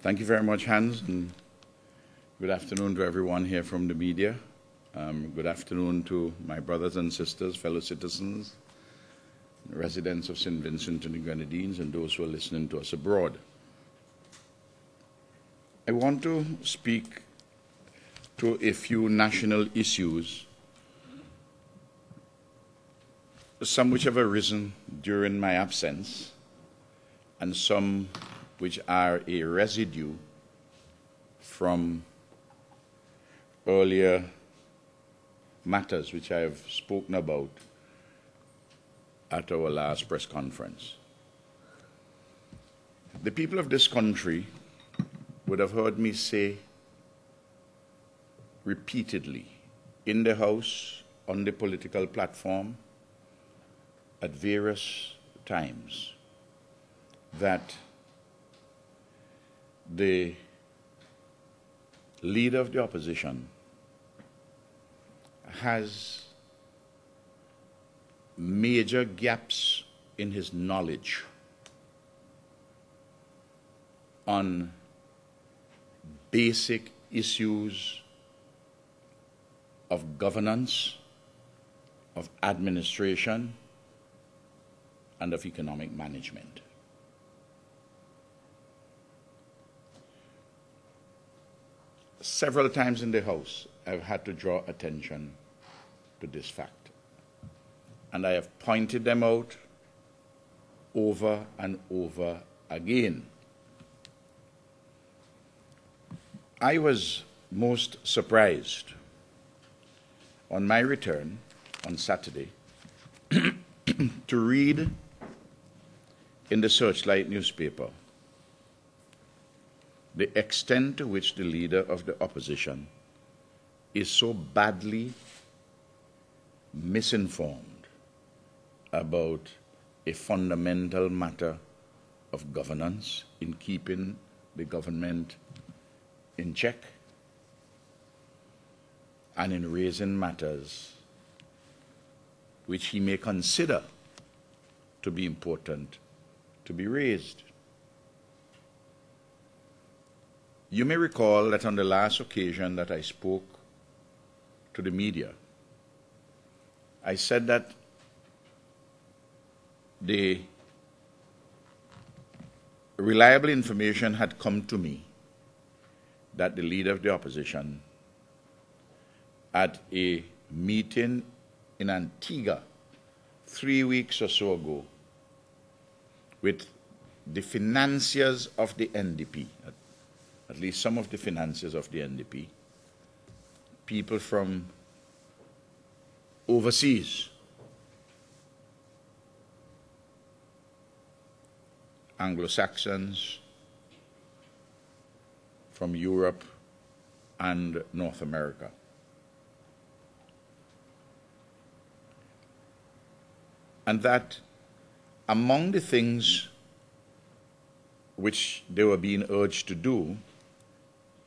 Thank you very much, Hans, and good afternoon to everyone here from the media. Good afternoon to my brothers and sisters, fellow citizens, residents of St. Vincent and the Grenadines, and those who are listening to us abroad. I want to speak to a few national issues, some which have arisen during my absence, and some which are a residue from earlier matters which I have spoken about at our last press conference. The people of this country would have heard me say repeatedly in the House, on the political platform, at various times, that the leader of the opposition has major gaps in his knowledge on basic issues of governance, of administration, and of economic management. Several times in the House, I've had to draw attention to this fact. And I have pointed them out over and over again. I was most surprised on my return on Saturday to read in the Searchlight newspaper the extent to which the leader of the opposition is so badly misinformed about a fundamental matter of governance in keeping the government in check and in raising matters which he may consider to be important to be raised. You may recall that on the last occasion that I spoke to the media, I said that the reliable information had come to me that the leader of the opposition at a meeting in Antigua 3 weeks or so ago with the financiers of the NDP, at least some of the financiers of the NDP, people from overseas, Anglo-Saxons, from Europe and North America. And that among the things which they were being urged to do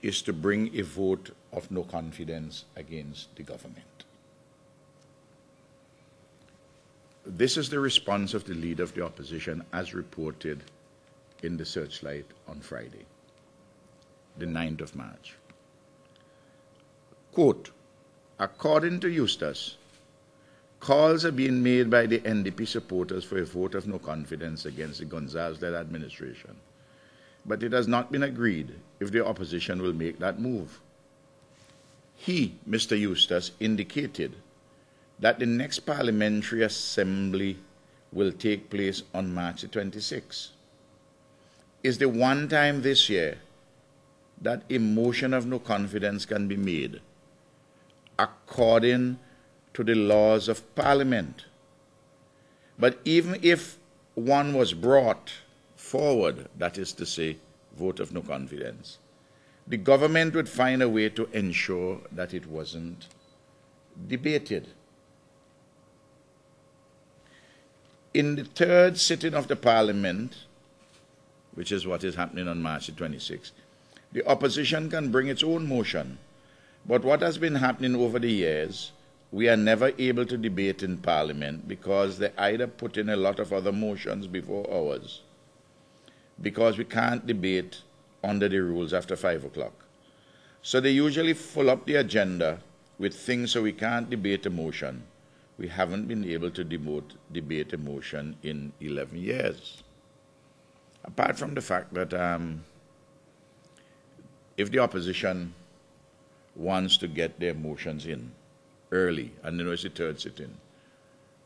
is to bring a vote of no confidence against the government. This is the response of the leader of the opposition as reported in the Searchlight on Friday, the 9th of March. Quote, according to Eustace, calls are being made by the NDP supporters for a vote of no confidence against the Gonsalves-led administration, but it has not been agreed if the opposition will make that move. He, Mr. Eustace, indicated that the next parliamentary assembly will take place on March the 26th. Is the one time this year that a motion of no confidence can be made according to the laws of Parliament. But even if one was brought forward, that is to say, vote of no confidence, the government would find a way to ensure that it wasn't debated. In the third sitting of the Parliament, which is what is happening on March the 26th, the opposition can bring its own motion. But what has been happening over the years, we are never able to debate in Parliament because they either put in a lot of other motions before ours, because we can't debate under the rules after 5 o'clock. So they usually fill up the agenda with things so we can't debate a motion. We haven't been able to debate a motion in 11 years. Apart from the fact that if the opposition wants to get their motions in early, and it's the third sitting,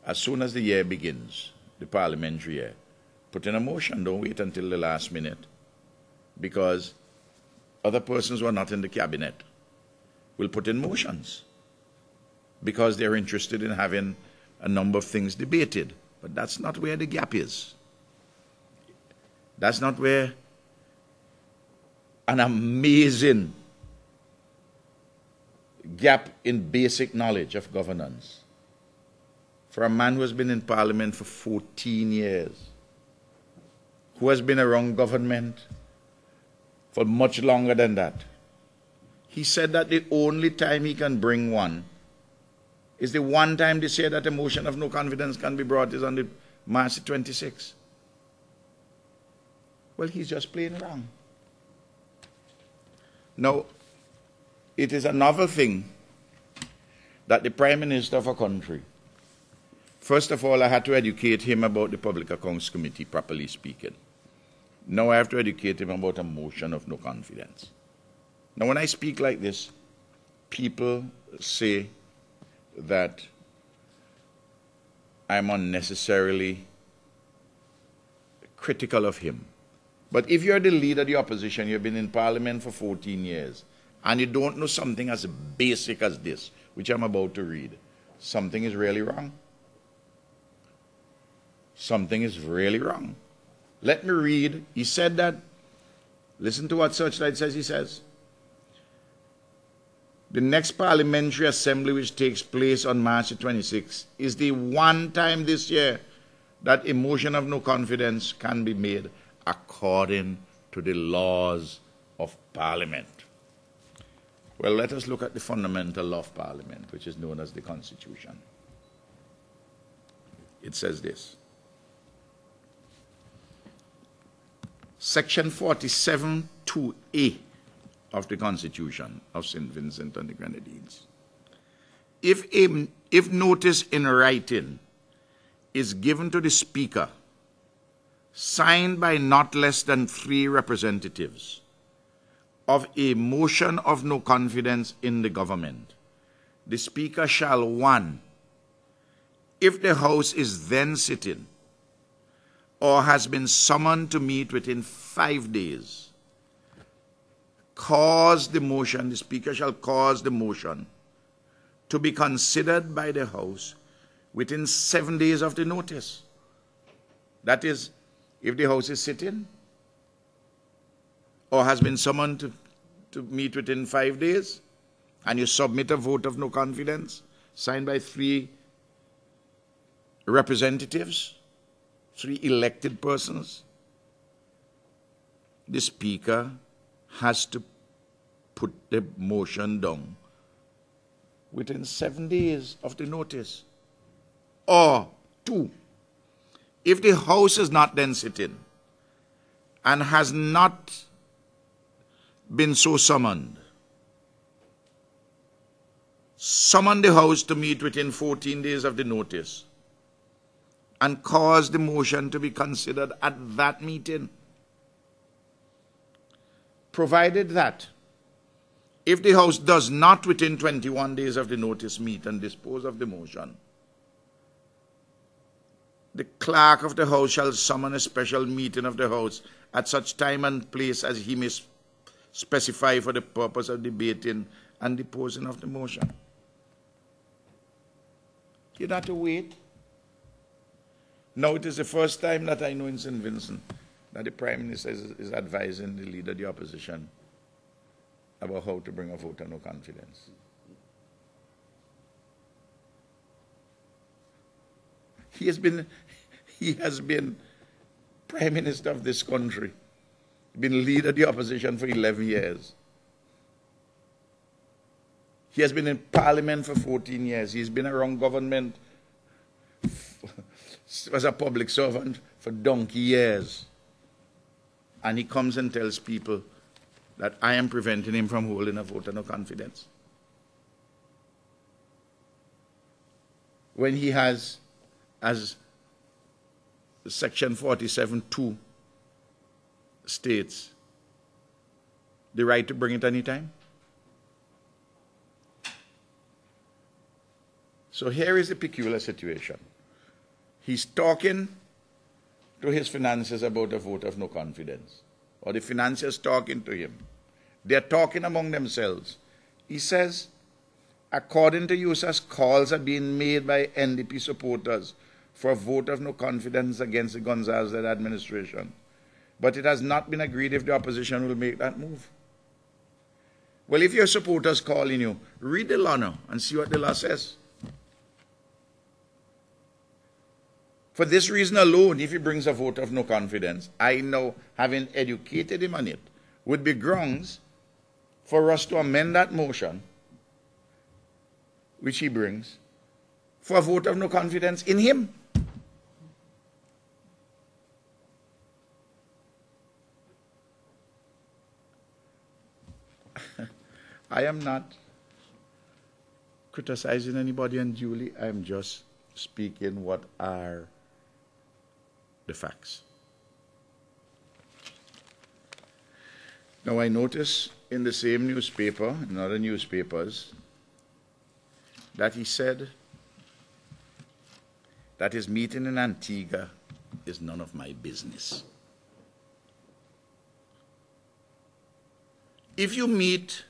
as soon as the year begins, the parliamentary year, put in a motion, don't wait until the last minute, because other persons who are not in the cabinet will put in motions because they're interested in having a number of things debated. But that's not where the gap is. That's not where an amazing gap in basic knowledge of governance for a man who has been in Parliament for 14 years, who has been around government for much longer than that. He said that the only time he can bring one is the one time they say that a motion of no confidence can be brought is on the March 26th. Well, he's just plain wrong. Now, it is a novel thing that the Prime Minister of a country, first of all, I had to educate him about the Public Accounts Committee, properly speaking. Now I have to educate him about a motion of no confidence. Now when I speak like this, people say that I'm unnecessarily critical of him. But if you're the leader of the opposition, you've been in Parliament for 14 years, and you don't know something as basic as this, which I'm about to read, something is really wrong. Something is really wrong. Let me read. He said that, listen to what Searchlight says, he says, the next parliamentary assembly, which takes place on March 26th, is the one time this year that a motion of no confidence can be made according to the laws of Parliament. Well, let us look at the fundamental law of Parliament, which is known as the Constitution. It says this. Section 47(2)(a) of the Constitution of St. Vincent and the Grenadines. If notice in writing is given to the Speaker, signed by not less than 3 representatives, of a motion of no confidence in the government, the Speaker shall, 1, if the House is then sitting, or has been summoned to meet within 5 days, cause the motion, the Speaker shall cause the motion to be considered by the House within 7 days of the notice. That is, if the House is sitting or has been summoned to meet within 5 days, and you submit a vote of no confidence signed by 3 representatives, 3 elected persons, the Speaker has to put the motion down within 7 days of the notice. Or 2, if the House is not then sitting and has not been so summoned, summon the House to meet within 14 days of the notice and cause the motion to be considered at that meeting. Provided that if the House does not within 21 days of the notice meet and dispose of the motion, the clerk of the House shall summon a special meeting of the House at such time and place as he may specify for the purpose of debating and deposing of the motion. You don't have to wait. Now it is the first time that I know in St. Vincent that the Prime Minister is advising the leader of the opposition about how to bring a vote of no confidence. He has been Prime Minister of this country, been leader of the opposition for 11 years. He has been in Parliament for 14 years. He's been around government as a public servant for donkey years. And he comes and tells people that I am preventing him from holding a vote of no confidence? When he has, as Section 47(2) states, the right to bring it anytime? So here is the peculiar situation. He's talking to his financiers about a vote of no confidence, or the financiers talking to him. They're talking among themselves. He says, according to users, calls are being made by NDP supporters for a vote of no confidence against the Gonsalves administration. But it has not been agreed if the opposition will make that move. Well, if your supporters calling you, read the law now and see what the law says. For this reason alone, if he brings a vote of no confidence, I know, having educated him on it, would be grounds for us to amend that motion, which he brings, for a vote of no confidence in him. I am not criticizing anybody unduly. I am just speaking what are the facts. Now, I notice in the same newspaper, in other newspapers, that he said that his meeting in Antigua is none of my business. If you meet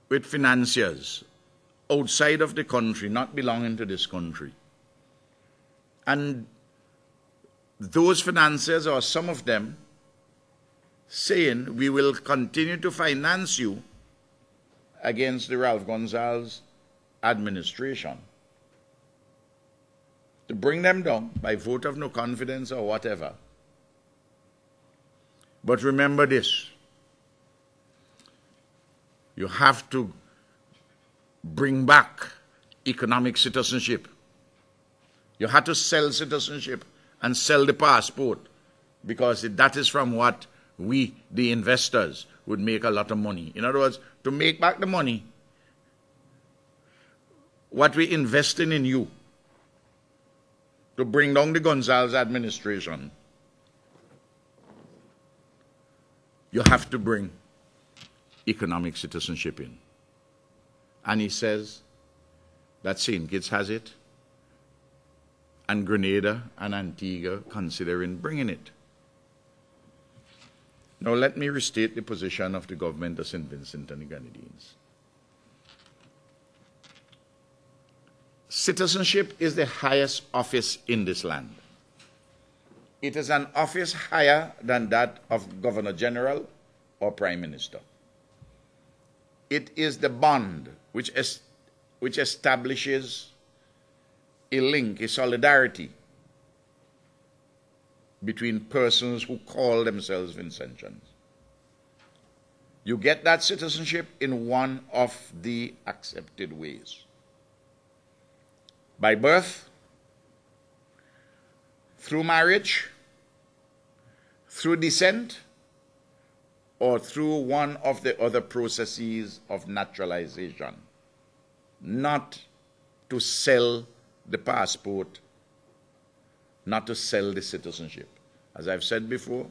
with financiers outside of the country, not belonging to this country, and those financiers, or some of them, saying we will continue to finance you against the Ralph Gonsalves administration, to bring them down by vote of no confidence or whatever. But remember this, you have to bring back economic citizenship. You have to sell citizenship and sell the passport, because that is from what we, the investors, would make a lot of money. In other words, to make back the money, what we're investing in you, to bring down the Gonsalves administration, you have to bring economic citizenship in. And he says that St. Kitts has it, and Grenada and Antigua considering bringing it. Now let me restate the position of the government of St. Vincent and the Grenadines. Citizenship is the highest office in this land. It is an office higher than that of Governor General or Prime Minister. It is the bond which establishes a link, a solidarity between persons who call themselves Vincentians. You get that citizenship in one of the accepted ways: by birth, through marriage, through descent, or through one of the other processes of naturalization. Not to sell the passport, not to sell the citizenship. As I've said before,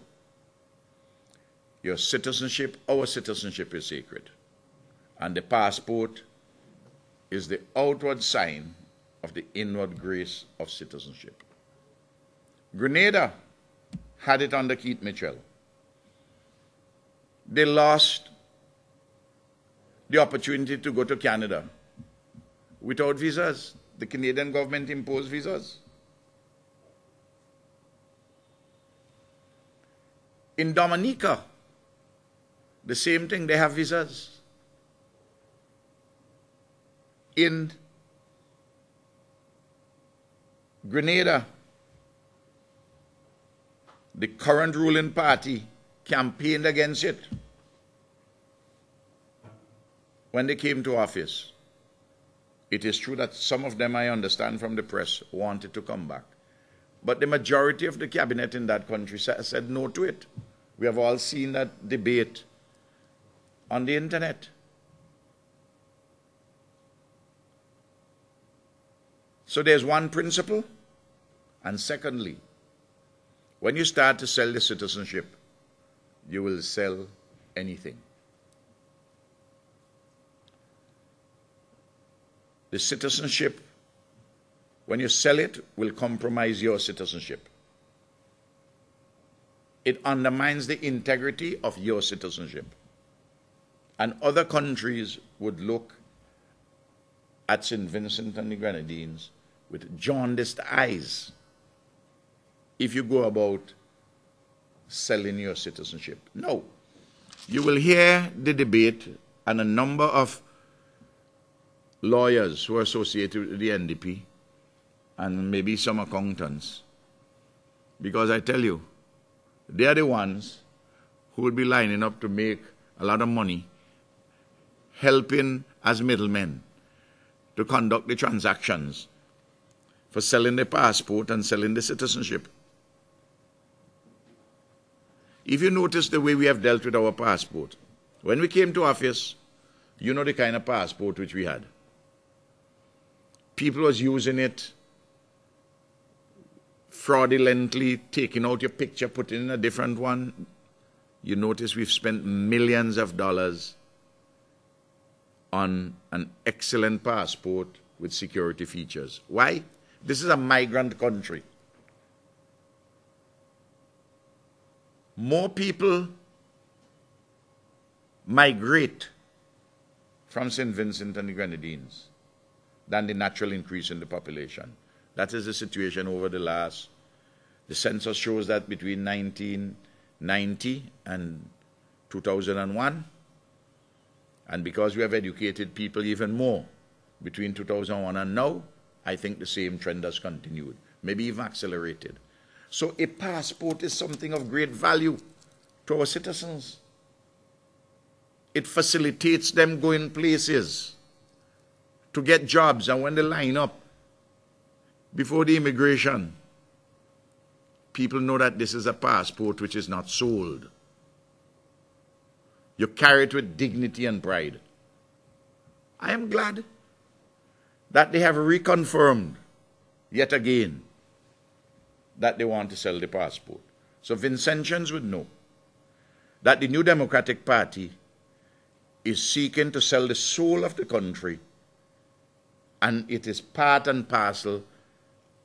your citizenship, our citizenship, is sacred. And the passport is the outward sign of the inward grace of citizenship. Grenada had it under Keith Mitchell. They lost the opportunity to go to Canada without visas. The Canadian government imposed visas. In Dominica, the same thing, they have visas. In Grenada, the current ruling party campaigned against it when they came to office. It is true that some of them, I understand from the press, wanted to come back. But the majority of the cabinet in that country said no to it. We have all seen that debate on the internet. So there's one principle. And secondly, when you start to sell the citizenship, you will sell anything. The citizenship, when you sell it, will compromise your citizenship. It undermines the integrity of your citizenship. And other countries would look at St. Vincent and the Grenadines with jaundiced eyes if you go about selling your citizenship. No. You will hear the debate, and a number of lawyers who are associated with the NDP, and maybe some accountants, because I tell you, they are the ones who will be lining up to make a lot of money helping as middlemen to conduct the transactions for selling the passport and selling the citizenship. If you notice the way we have dealt with our passport, when we came to office, you know the kind of passport which we had. People was using it fraudulently, taking out your picture, putting in a different one. You notice we've spent millions of dollars on an excellent passport with security features. Why? This is a migrant country. More people migrate from St. Vincent and the Grenadines than the natural increase in the population. That is the situation over the census shows that between 1990 and 2001, and because we have educated people even more between 2001 and now, I think the same trend has continued, maybe even accelerated. So a passport is something of great value to our citizens. It facilitates them going places to get jobs, and when they line up before the immigration, people know that this is a passport which is not sold. You carry it with dignity and pride. I am glad that they have reconfirmed yet again that they want to sell the passport. So Vincentians would know that the New Democratic Party is seeking to sell the soul of the country, and it is part and parcel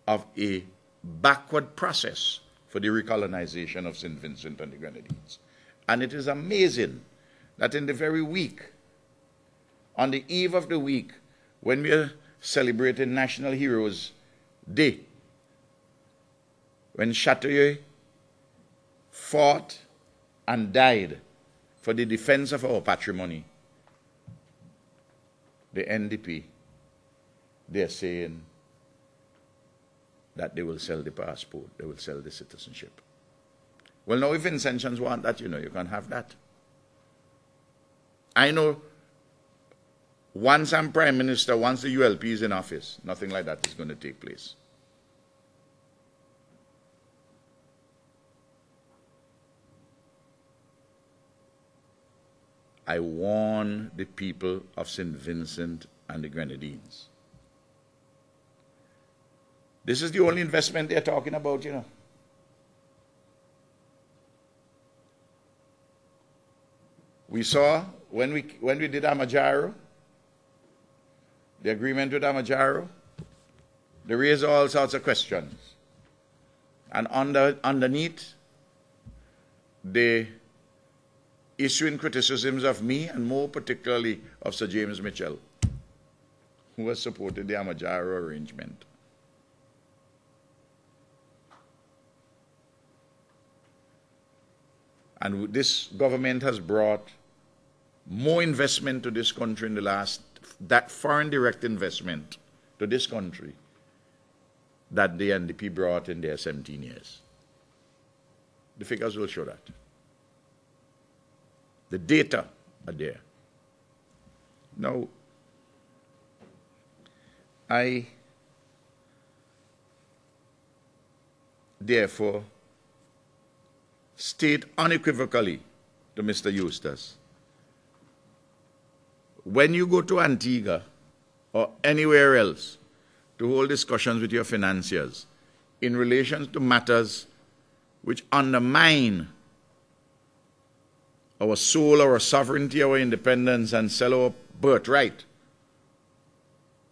of a backward process for the recolonization of St. Vincent and the Grenadines. And it is amazing that in the very week, on the eve of the week, when we are celebrating National Heroes Day, when Chateaubriand fought and died for the defense of our patrimony, the NDP, they're saying that they will sell the passport, they will sell the citizenship. Well, now if Vincentians want that, you can have that. I know once I'm Prime Minister, once the ULP is in office, nothing like that is going to take place. I warn the people of St. Vincent and the Grenadines. This is the only investment they're talking about, We saw when we did Amajaro, the agreement with Amajaro, they raised all sorts of questions. And underneath, they issuing criticisms of me, and more particularly of Sir James Mitchell, who has supported the Amajaro arrangement. And this government has brought more investment to this country in the last, that foreign direct investment to this country that the NDP brought in their 17 years. The figures will show that. The data are there. Now, I therefore state unequivocally to Mr. Eustace, when you go to Antigua or anywhere else to hold discussions with your financiers in relation to matters which undermine our soul, our sovereignty, our independence, and sell our birthright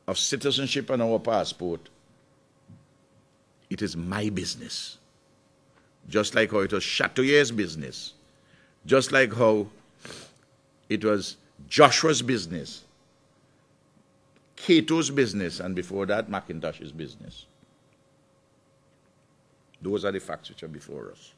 of citizenship and our passport, it is my business. Just like how it was Chatouillet's business, just like how it was Joshua's business, Cato's business, and before that, Mackintosh's business. Those are the facts which are before us.